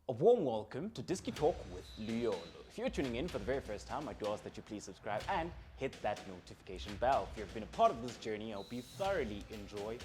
A warm welcome to Disky Talk with Luyolo. If you're tuning in for the very first time, I do ask that you please subscribe and hit that notification bell. If you've been a part of this journey, I hope you thoroughly enjoy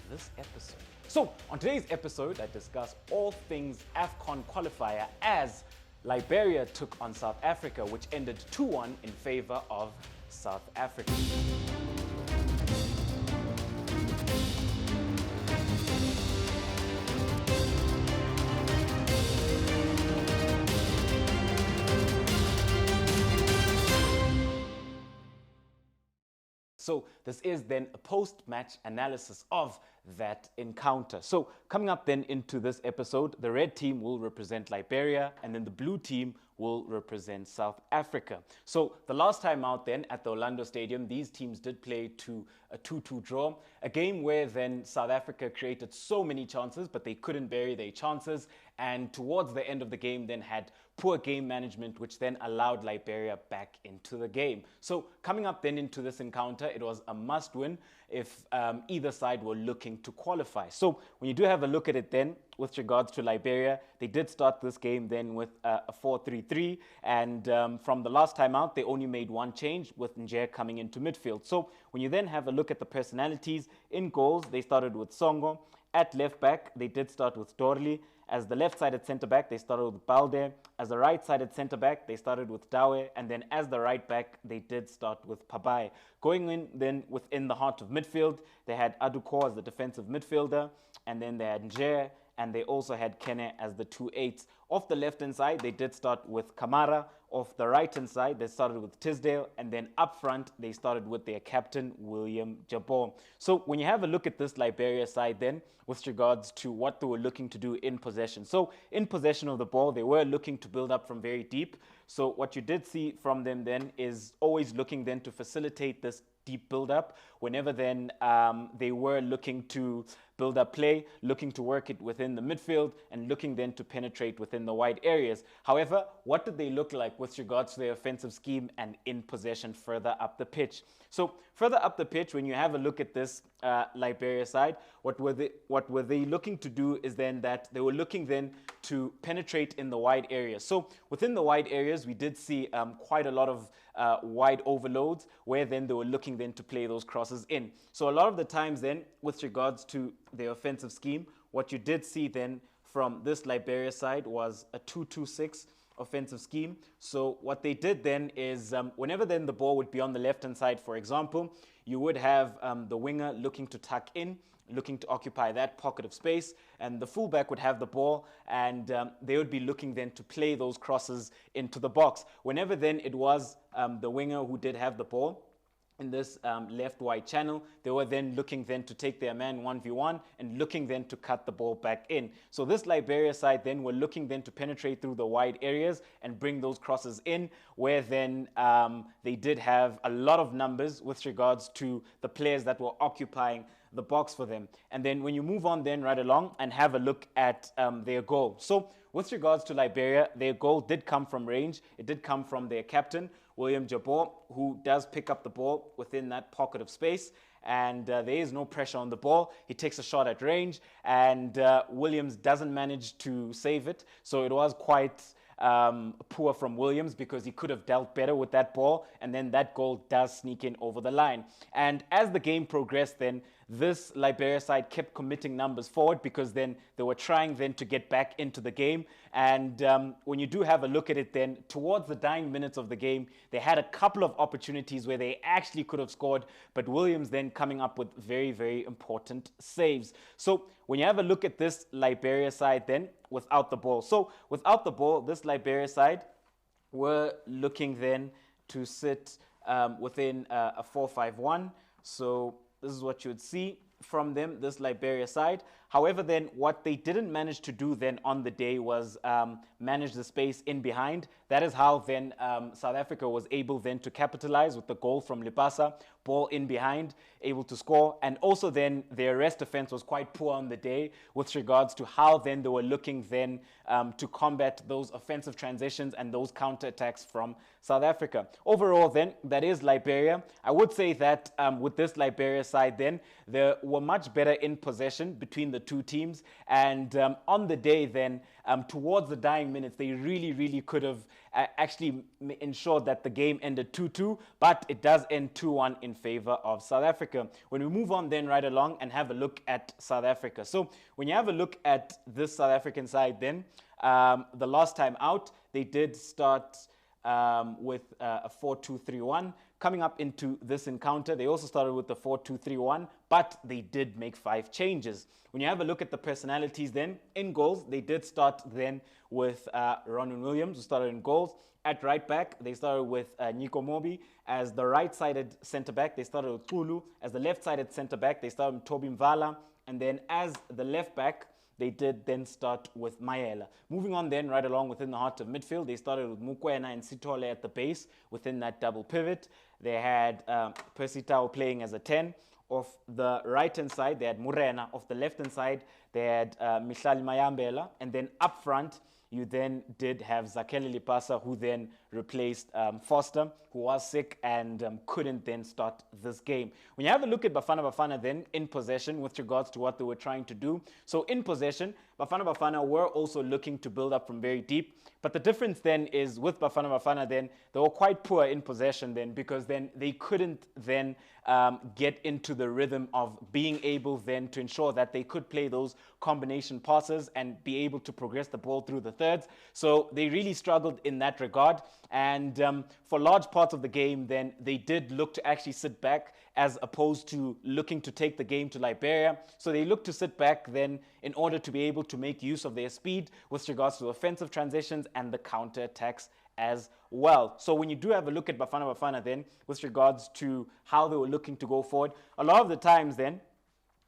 this episode. So, on today's episode, I discuss all things Afcon qualifier as Liberia took on South Africa, which ended 2-1 in favor of South Africa. So this is then a post-match analysis of that encounter. So coming up then into this episode, the red team will represent Liberia and then the blue team will represent South Africa. So the last time out then at the Orlando Stadium, these teams did play to a 2-2 draw, a game where then South Africa created so many chances, but they couldn't bury their chances, and towards the end of the game then had poor game management, which then allowed Liberia back into the game. So coming up then into this encounter, it was a must win if either side were looking to qualify. So when you do have a look at it then, with regards to Liberia, they did start this game then with a 4-3-3, and from the last time out, they only made one change with Nje coming into midfield. So when you then have a look at the personalities, in goals, they started with Songo. At left back, they did start with Dorli. As the left-sided centre-back, they started with Balde. As the right-sided centre-back, they started with Dawe. And then as the right-back, they did start with Pabai. Going in then within the heart of midfield, they had Aduko as the defensive midfielder. And then they had Nje, and they also had Kene as the 2-8s. Off the left-hand side, they did start with Kamara. Off the right-hand side, they started with Tisdale. And then up front, they started with their captain, William Jabor. So when you have a look at this Liberia side then, with regards to what they were looking to do in possession. So in possession of the ball, they were looking to build up from very deep. So what you did see from them then is always looking then to facilitate this deep build-up. Whenever then they were looking to build up play, looking to work it within the midfield, and looking then to penetrate within the wide areas. However, what did they look like with regards to their offensive scheme and in possession further up the pitch? So further up the pitch, when you have a look at this Liberia side, what were they looking to do is then that they were looking then to penetrate in the wide areas. So within the wide areas, we did see quite a lot of wide overloads, where then they were looking then to play those crosses in. So a lot of the times then, with regards to the offensive scheme, what you did see then from this Liberia side was a 2-2-6 offensive scheme. So what they did then is whenever then the ball would be on the left-hand side, for example, you would have the winger looking to tuck in, looking to occupy that pocket of space, and the fullback would have the ball, and they would be looking then to play those crosses into the box. Whenever then it was the winger who did have the ball in this left-wide channel, they were then looking then to take their man 1v1 and looking then to cut the ball back in. So this Liberia side then were looking then to penetrate through the wide areas and bring those crosses in, where then they did have a lot of numbers with regards to the players that were occupying the box for them. And then when you move on then right along and have a look at their goal. So with regards to Liberia, their goal did come from range. It did come from their captain, William Jabor, who does pick up the ball within that pocket of space. And there is no pressure on the ball. He takes a shot at range, and Williams doesn't manage to save it. So it was quite poor from Williams, because he could have dealt better with that ball, and then that goal does sneak in over the line. And as the game progressed then, this Liberia side kept committing numbers forward, because then they were trying then to get back into the game. And when you do have a look at it then, towards the dying minutes of the game, they had a couple of opportunities where they actually could have scored, but Williams then coming up with very, very important saves. So when you have a look at this Liberia side then, without the ball. So without the ball, this Liberia side were looking then to sit within a 4-5-1. So this is what you would see from them, this Liberia side. However, then what they didn't manage to do then on the day was manage the space in behind. That is how then South Africa was able then to capitalize with the goal from Lipasa, ball in behind, able to score. And also then their rest defense was quite poor on the day with regards to how then they were looking then to combat those offensive transitions and those counterattacks from South Africa. Overall then, that is Liberia. I would say that with this Liberia side then, they were much better in possession between the the two teams. And on the day then, towards the dying minutes, they really could have actually ensured that the game ended 2-2, but it does end 2-1 in favor of South Africa. When we move on then right along and have a look at South Africa. So when you have a look at this South African side then, the last time out, they did start with a 4-2-3-1. Coming up into this encounter, they also started with the 4-2-3-1, but they did make 5 changes. When you have a look at the personalities then, in goals, they did start then with Ronwen Williams, who started in goals. At right back, they started with Nico Mobi. As the right-sided centre-back, they started with Kulu. As the left-sided centre-back, they started with Toby Mvala. And then as the left-back, they did then start with Mayela. Moving on then, right along within the heart of midfield, they started with Mukwena and Sithole at the base within that double pivot. They had Percy Tau playing as a 10. Off the right-hand side, they had Murena. Off the left-hand side, they had Mihlali Mayambela. And then up front, you then did have Zakhele Lipasa, who then replaced Foster, who was sick and couldn't then start this game. When you have a look at Bafana Bafana then in possession with regards to what they were trying to do. So in possession, Bafana Bafana were also looking to build up from very deep. But the difference then is with Bafana Bafana then, they were quite poor in possession then, because then they couldn't then get into the rhythm of being able then to ensure that they could play those combination passes and be able to progress the ball through the thirds. So they really struggled in that regard. And for large parts of the game, then they did look to actually sit back as opposed to looking to take the game to Liberia. So they looked to sit back then in order to be able to make use of their speed with regards to offensive transitions and the counter-attacks as well. So when you do have a look at Bafana Bafana then with regards to how they were looking to go forward, a lot of the times then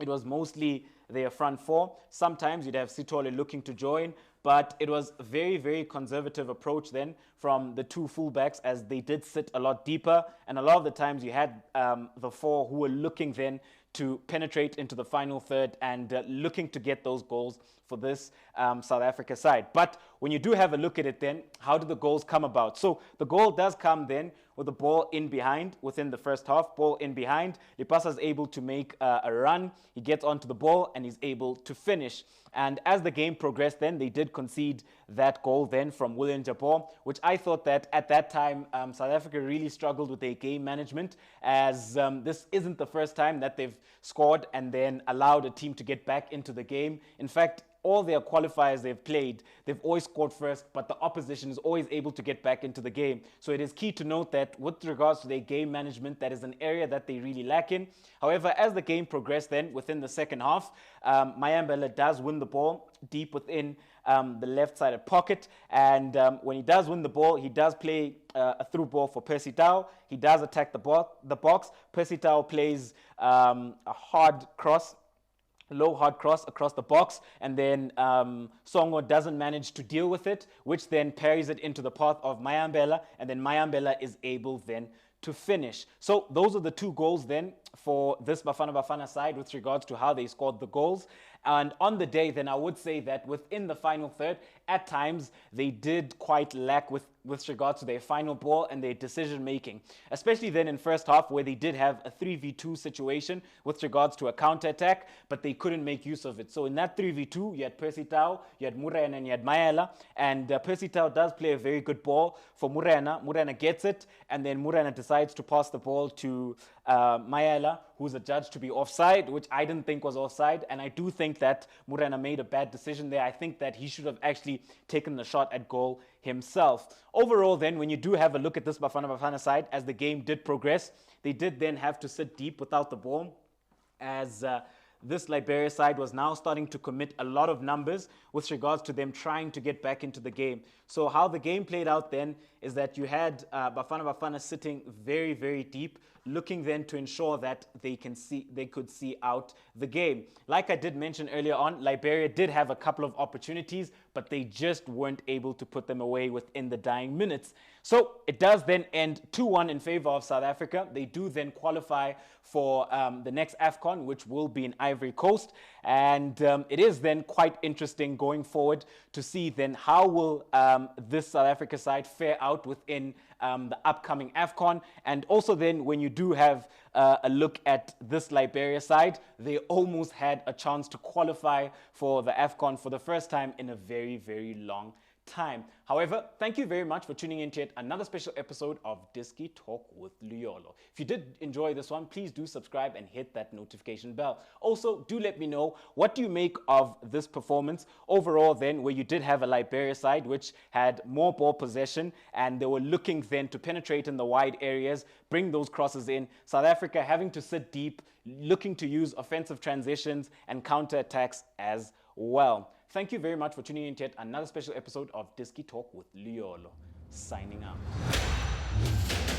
it was mostly their front four. Sometimes you'd have Sithole looking to join, but it was a very conservative approach then from the two fullbacks, as they did sit a lot deeper. And a lot of the times you had the four who were looking then to penetrate into the final third and looking to get those goals for this South Africa side. But when you do have a look at it then, how do the goals come about? So the goal does come then with the ball in behind within the first half, ball in behind. Lipasa is able to make a run. He gets onto the ball and he's able to finish. And as the game progressed then, they did concede that goal then from William Jabor, which I thought that at that time, South Africa really struggled with their game management, as this isn't the first time that they've scored and then allowed a team to get back into the game. In fact, all their qualifiers they've played, they've always scored first, but the opposition is always able to get back into the game. So it is key to note that with regards to their game management, that is an area that they really lack in. However, as the game progressed then, within the second half, Mayambela does win the ball deep within the left-sided pocket. And when he does win the ball, he does play a through ball for Percy Tau. He does attack the box. Percy Tau plays a hard cross, low hard cross across the box, and then Songo doesn't manage to deal with it, which then parries it into the path of Mayambela, and then Mayambela is able then to finish. So those are the two goals then for this Bafana Bafana side with regards to how they scored the goals. And on the day, then I would say that within the final third, at times they did quite lack with regards to their final ball and their decision making, especially then in first half, where they did have a 3v2 situation with regards to a counter attack, but they couldn't make use of it. So in that 3v2, you had Percy Tau, you had Murena, and you had Mayela, and Percy Tau does play a very good ball for Murena. Murena gets it, and then Murena decides to pass the ball to Mayela, who's adjudged to be offside, which I didn't think was offside, and I do think that Murena made a bad decision there. I think that he should have actually taken the shot at goal himself. Overall then, when you do have a look at this Bafana Bafana side, as the game did progress, they did then have to sit deep without the ball, as this Liberia side was now starting to commit a lot of numbers with regards to them trying to get back into the game. So how the game played out then is that you had Bafana Bafana sitting very deep, looking then to ensure that they could see out the game. Like I did mention earlier on, Liberia did have a couple of opportunities, but they just weren't able to put them away within the dying minutes. So it does then end 2-1 in favor of South Africa. They do then qualify for the next Afcon, which will be in Ivory Coast. And it is then quite interesting going forward to see then how will this South Africa side fare out within the upcoming Afcon. And also then when you do have a look at this Liberia side, they almost had a chance to qualify for the Afcon for the first time in a very, very long time. However, thank you very much for tuning in to yet another special episode of Diski Talk with Luyolo. If you did enjoy this one, please do subscribe and hit that notification bell. Also, do let me know, what do you make of this performance overall then, where you did have a Liberia side which had more ball possession and they were looking then to penetrate in the wide areas, bring those crosses in. South Africa having to sit deep, looking to use offensive transitions and counter-attacks as well. Thank you very much for tuning in to yet another special episode of Diski Talk with Luyolo. Signing out.